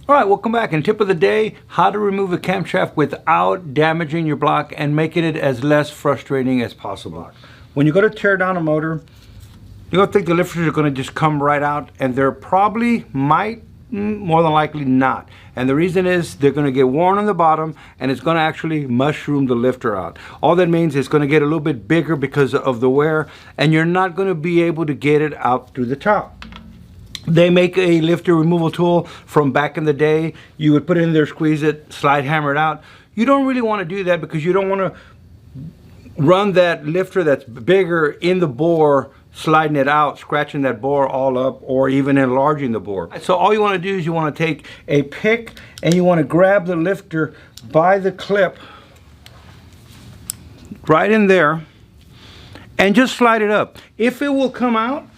All right, welcome back. And tip of the day, how to remove a camshaft without damaging your block and making it as less frustrating as possible. When you go to tear down a motor, you're gonna think the lifters are gonna just come right out, and they're probably might, more than likely not. And the reason is they're gonna get worn on the bottom and it's gonna actually mushroom the lifter out. All that means it's gonna get a little bit bigger because of the wear, and you're not gonna be able to get it out through the top. They make a lifter removal tool from back in the day. You would put it in there, squeeze it, slide hammer it out. You don't really want to do that because you don't want to run that lifter that's bigger in the bore, sliding it out, scratching that bore all up, or even enlarging the bore. So all you want to do is you want to take a pick and you want to grab the lifter by the clip right in there and just slide it up. If it will come out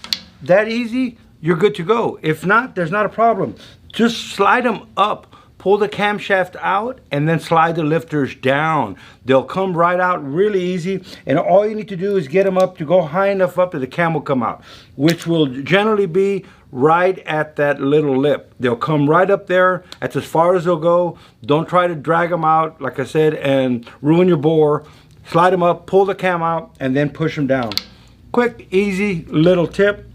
that easy, you're good to go. If not, there's not a problem. Just slide them up, pull the camshaft out, and then slide the lifters down. They'll come right out really easy, and all you need to do is get them up to go high enough up that the cam will come out, which will generally be right at that little lip. They'll come right up there. That's as far as they'll go. Don't try to drag them out, like I said, and ruin your bore. Slide them up, pull the cam out, and then push them down. Quick, easy little tip.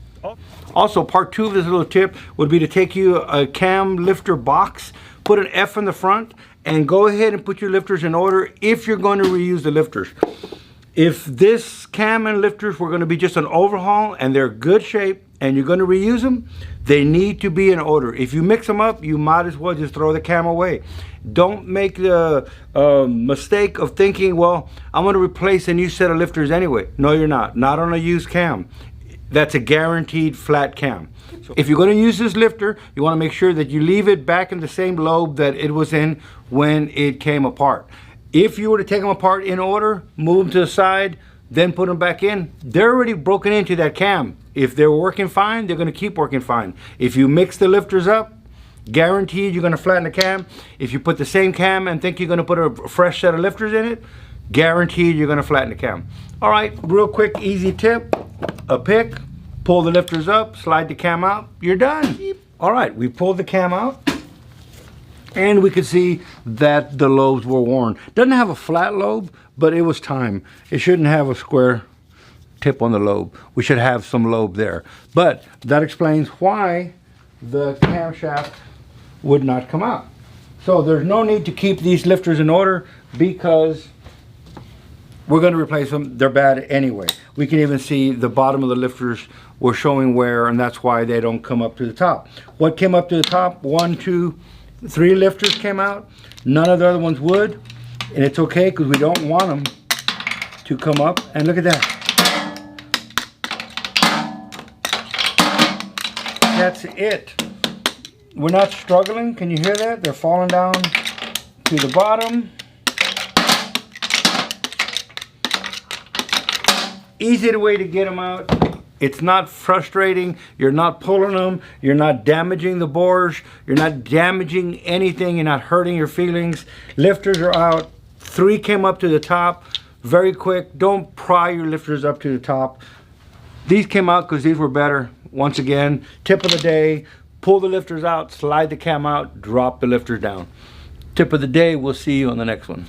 Also, part 2 of this little tip would be to take you a cam lifter box, put an F in the front, and go ahead and put your lifters in order if you're going to reuse the lifters. If this cam and lifters were going to be just an overhaul and they're good shape and you're going to reuse them, they need to be in order. If you mix them up, you might as well just throw the cam away. Don't make the mistake of thinking, well, I'm going to replace a new set of lifters anyway. No, you're not. Not on a used cam. That's a guaranteed flat cam. If you're going to use this lifter, you want to make sure that you leave it back in the same lobe that it was in when it came apart. If you were to take them apart in order, move them to the side, then put them back in, they're already broken into that cam. If they're working fine, they're going to keep working fine. If you mix the lifters up, guaranteed you're going to flatten the cam. If you put the same cam and think you're going to put a fresh set of lifters in it, guaranteed you're going to flatten the cam. All right, real quick, easy tip. A pick, pull the lifters up, slide the cam out, you're done. All right, we pulled the cam out and we could see that the lobes were worn. Doesn't have a flat lobe, but it was time. It shouldn't have a square tip on the lobe. We should have some lobe there. But that explains why the camshaft would not come out. So there's no need to keep these lifters in order because we're going to replace them. They're bad anyway. We can even see the bottom of the lifters were showing wear, and that's why they don't come up to the top. What came up to the top? 1, 2, 3 lifters came out. None of the other ones would, and it's okay because we don't want them to come up. And look at that. That's it. We're not struggling. Can you hear that? They're falling down to the bottom. Easy way to get them out. It's not frustrating. You're not pulling them. You're not damaging the bores. You're not damaging anything. You're not hurting your feelings. Lifters are out. 3 came up to the top. Very quick. Don't pry your lifters up to the top. These came out because these were better. Once again, tip of the day. Pull the lifters out. Slide the cam out. Drop the lifters down. Tip of the day. We'll see you on the next one.